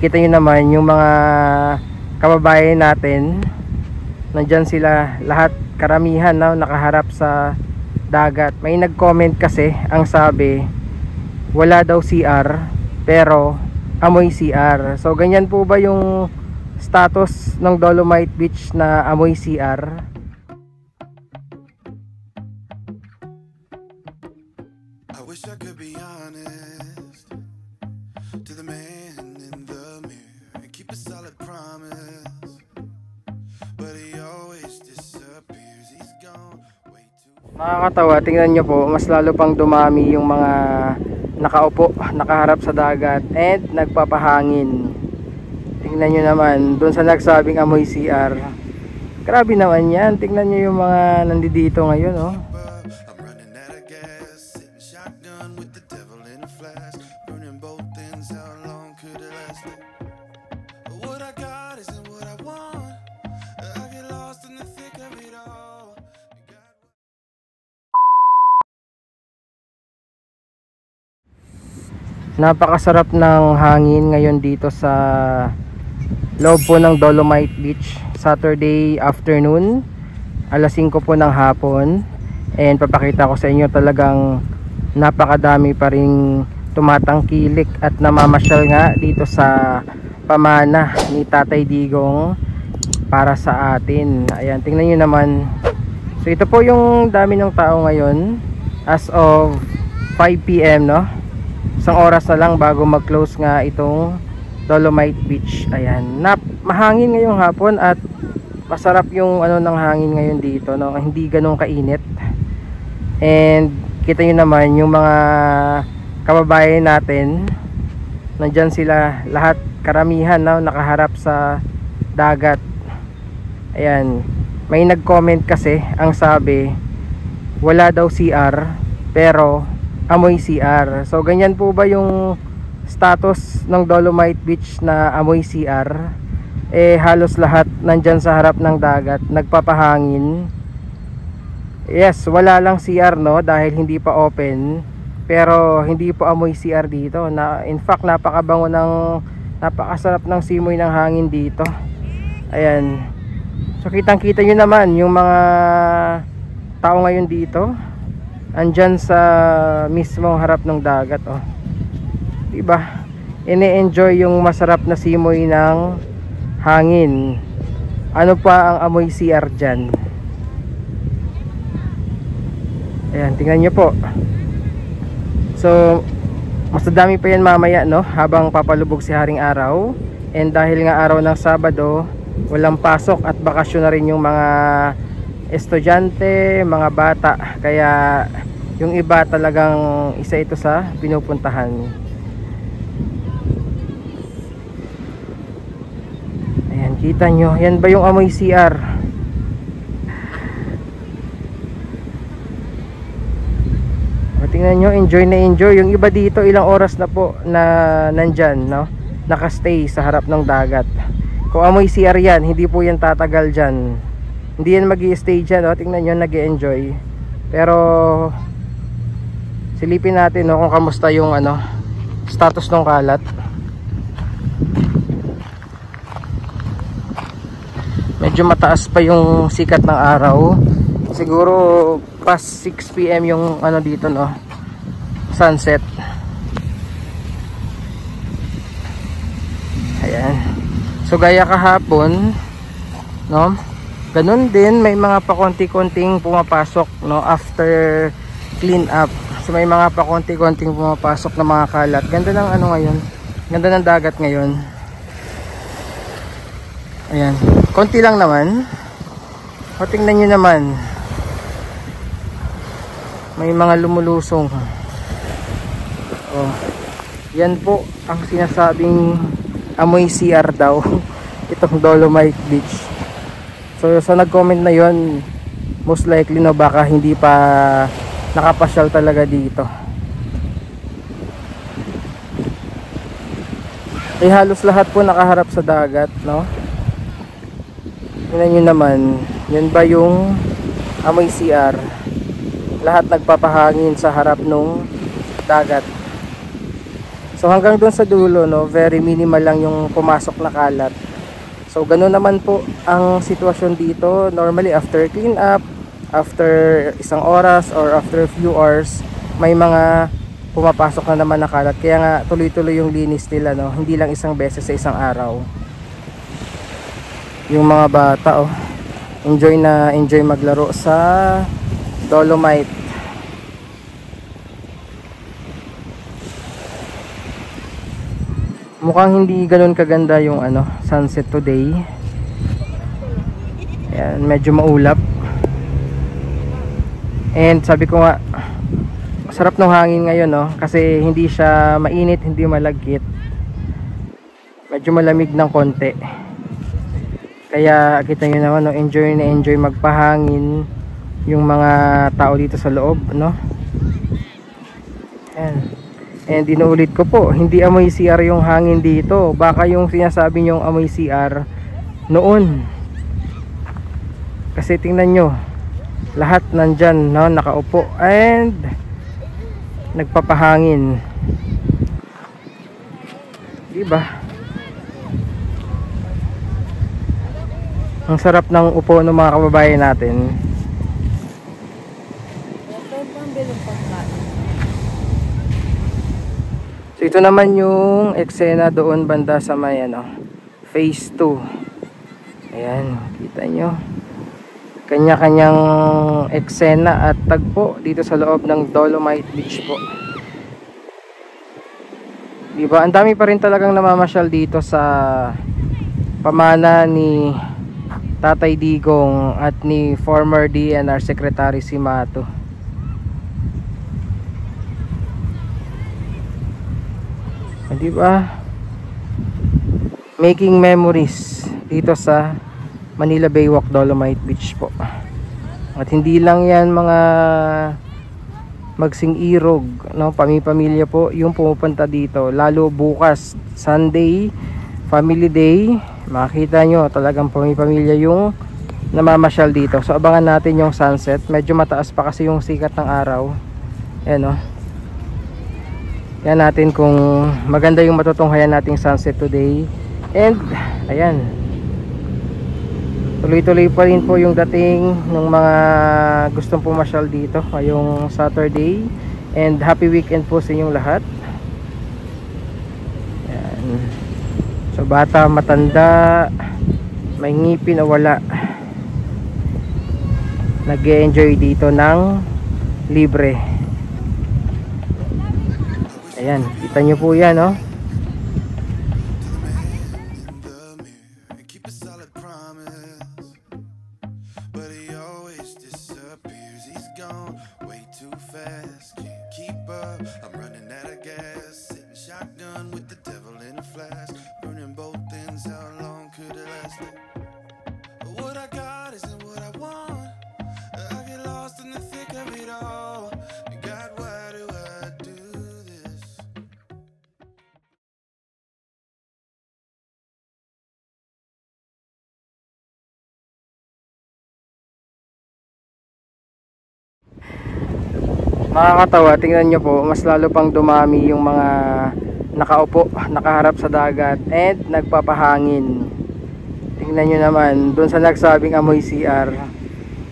kita nyo naman yung mga kababayan natin, nandyan sila lahat, karamihan na nakaharap sa dagat. May nag-comment kasi, ang sabi, wala daw CR pero amoy CR. So ganyan po ba yung status ng Dolomite Beach na amoy CR? I wish I could be honest to the man in the mirror and keep a solid promise, but he always disappears. He's gone way too far. Nakakatawa, tingnan nyo po, mas lalo pang dumami yung mga nakaupo, nakaharap sa dagat and nagpapahangin. Tingnan nyo naman, dun sa nagsabing amoy CR, grabe naman yan. Tingnan nyo yung mga nandito ngayon, oh. I'm running out of gas, sitting shotgun with the devil in a flash, burning both ends. How long could it last? What I got isn't what I want. I get lost in the thick of it all. Napakasarap ng hangin ngayon dito sa loob po ng Dolomite Beach. Saturday afternoon, alas 5 po ng hapon, and papakita ko sa inyo, talagang napakadami pa ring tumatangkilik at namamasyal nga dito sa pamana ni Tatay Digong para sa atin. Ayan, tingnan nyo naman. So ito po yung dami ng tao ngayon as of 5 PM, no? Isang oras na lang bago mag-close nga itong Dolomite Beach. Ayan, mahangin ngayong hapon at masarap yung ano ng hangin ngayon dito, no? Hindi ganun kainit. And kita nyo naman yung mga kababayan natin, nandyan sila lahat, karamihan na nakaharap sa dagat. Ayan, may nag-comment kasi, ang sabi, wala daw CR pero amoy CR. So ganyan po ba yung status ng Dolomite Beach na amoy CR? Halos lahat nandyan sa harap ng dagat, nagpapahangin. Yes, wala lang CR, no, dahil hindi pa open, pero hindi po amoy CR dito. In fact, napakabango napakasarap ng simoy ng hangin dito. Ayan, so kitang kita nyo naman yung mga tao ngayon dito, andyan sa mismong harap ng dagat, oh. Diba? Ini-enjoy yung masarap na simoy ng hangin. Ano pa ang amoy CR dyan? Ayan, tingnan nyo po. So mas dami pa yan mamaya, no, habang papalubog si Haring Araw. And dahil nga araw ng Sabado, walang pasok at bakasyon na rin yung mga estudyante, mga bata, kaya yung iba talagang isa ito sa pinupuntahan. Ayan, kita nyo, yan ba yung amoy CR? O, tingnan nyo, enjoy na enjoy. Yung iba dito, ilang oras na po na nandyan, no? Nakastay sa harap ng dagat. Kung amoy CR yan, hindi po yan tatagal dyan. Hindi yan mag-i-stay dyan, no? Tingnan nyo, nag-i-enjoy. Pero silipin natin, no, kung kamusta yung ano, status ng kalat. Medyo mataas pa yung sikat ng araw. Siguro past 6 PM yung ano dito, no, sunset. Ayan. So gaya kahapon, no, ganun din, may mga pakonti-konting pumapasok, no, after clean up. So may mga pakonti-konting pumapasok na mga kalat. Ganda ng ano ngayon, ganda ng dagat ngayon. Ayan, konti lang naman. O, tingnan nyo naman, may mga lumulusong. O, yan po ang sinasabing amoy CR daw itong Dolomite Beach. So sa nag-comment na yon, most likely, no, baka hindi pa nakapasyal talaga dito. Halos lahat po nakaharap sa dagat, no? Tingnan nyo naman, yan ba yung amoy CR? Lahat nagpapahangin sa harap nung dagat. So hanggang doon sa dulo, no, very minimal lang yung pumasok na kalat. So ganoon naman po ang sitwasyon dito. Normally after clean up, after isang oras or after a few hours, may mga pumapasok na naman na kalat. Kaya nga tuloy-tuloy yung linis nila, no. Hindi lang isang beses sa isang araw. Yung mga bata, oh, enjoy na enjoy maglaro sa Dolomite. Mukhang hindi ganoon kaganda yung sunset today. Ayan, medyo maulap. And sabi ko nga, sarap ng hangin ngayon, no? Kasi hindi siya mainit, hindi malagkit. Medyo malamig ng konti. Kaya kita nyo naman, no? Enjoy na enjoy magpahangin yung mga tao dito sa loob, no? Ayan. And inuulit ko po, hindi amoy CR yung hangin dito. Baka yung sinasabi nyong amoy CR noon. Kasi tingnan nyo, lahat nandyan, no, nakaupo and nagpapahangin. Diba? Ang sarap ng upo ng mga kababayan natin. So ito naman yung eksena doon banda sa may phase 2. Ayan, kita nyo. Kanya-kanyang eksena at tagpo dito sa loob ng Dolomite Beach po. Diba? Ang dami pa rin talagang namamasyal dito sa pamana ni Tatay Digong at ni former DNR Secretary si Mato. Diba? Making memories dito sa Manila Baywalk Dolomite Beach po. At hindi lang yan mga magsing irog, no, pamilya po yung pumupunta dito. Lalo bukas, Sunday, Family Day, makita nyo talagang pamilya yung namamasyal dito. So abangan natin yung sunset. Medyo mataas pa kasi yung sikat ng araw. Ayan, no. Yan natin kung maganda yung matutunghayan nating sunset today. And ayan, tuloy-tuloy pa rin po yung dating ng mga gustong pumasyal dito ngayong Saturday. And happy weekend po sa inyong lahat. Ayan. So bata, matanda, may ngipin o wala, nag-e-enjoy dito ng libre. Ayan, kita nyo po yan, no? Nakakatawa, tingnan nyo po, mas lalo pang dumami yung mga nakaupo, nakaharap sa dagat and nagpapahangin. Tingnan nyo naman, doon sa nagsabing amoy CR,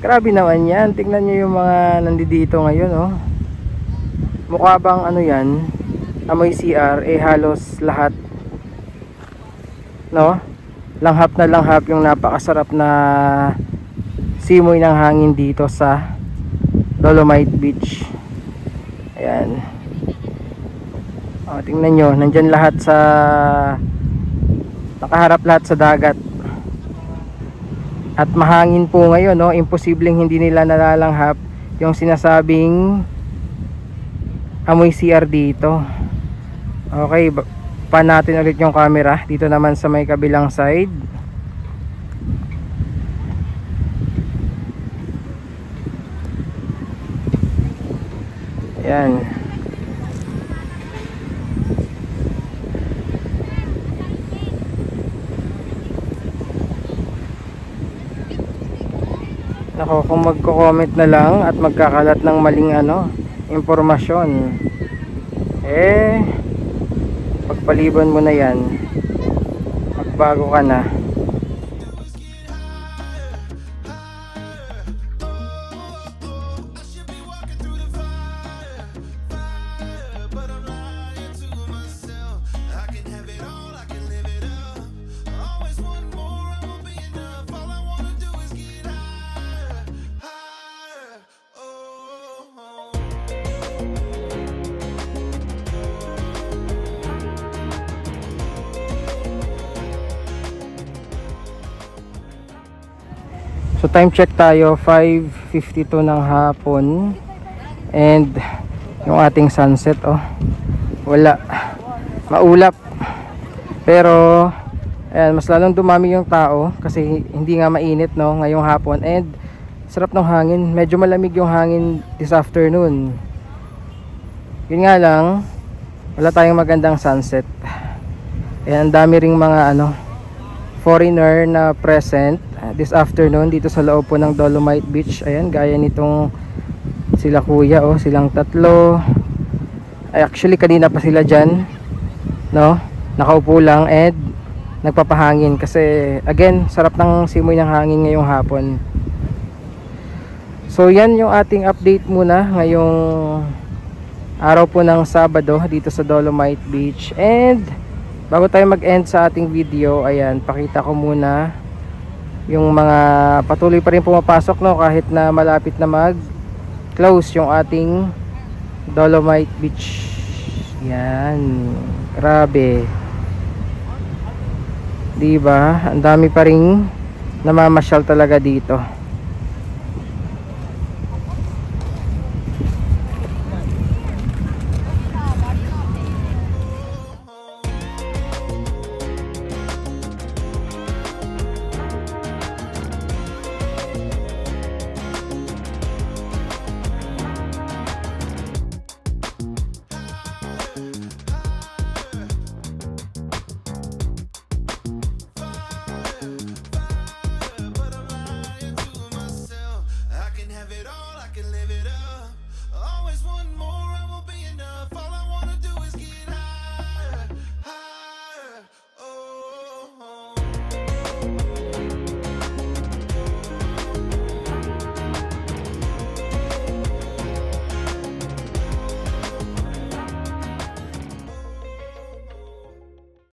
grabe naman yan. Tingnan nyo yung mga nandito ngayon, oh. Mukha bang yan, amoy CR, halos lahat, no? Langhap na langhap yung napakasarap na simoy ng hangin dito sa Dolomite Beach. Ayan. O, tingnan nyo, nandyan lahat sa, nakaharap lahat sa dagat. At mahangin po ngayon, no? Imposibleng hindi nila nalalanghap yung sinasabing amoy CR dito. Okay, pa natin ulit yung camera dito naman sa may kabilang side. Ayan. Nako, kung magko-comment na lang at magkakalat ng maling impormasyon, pagpaliban mo na yan, magbago ka na. So time check tayo, 5:52 ng hapon. And yung ating sunset, oh, wala, maulap. Pero ayan, mas lalong dumami yung tao kasi hindi nga mainit, no, ngayong hapon. And sarap ng hangin, medyo malamig yung hangin this afternoon. Yun nga lang, wala tayong magandang sunset. Ayan, ang dami ring mga foreigner na present this afternoon dito sa loob po ng Dolomite Beach. Ayan, gaya nitong sila kuya, oh, silang tatlo. Ay, actually kanina pa sila dyan, no, nakaupo lang and nagpapahangin kasi again, sarap ng simoy ng hangin ngayong hapon. So yan yung ating update muna ngayong araw po ng Sabado dito sa Dolomite Beach. And bago tayo mag-end sa ating video, ayan, pakita ko muna yung mga patuloy pa rin pumapasok, no, kahit na malapit na mag-close yung ating Dolomite Beach. Yan, grabe, diba? Ang dami pa rin namamasyal talaga dito.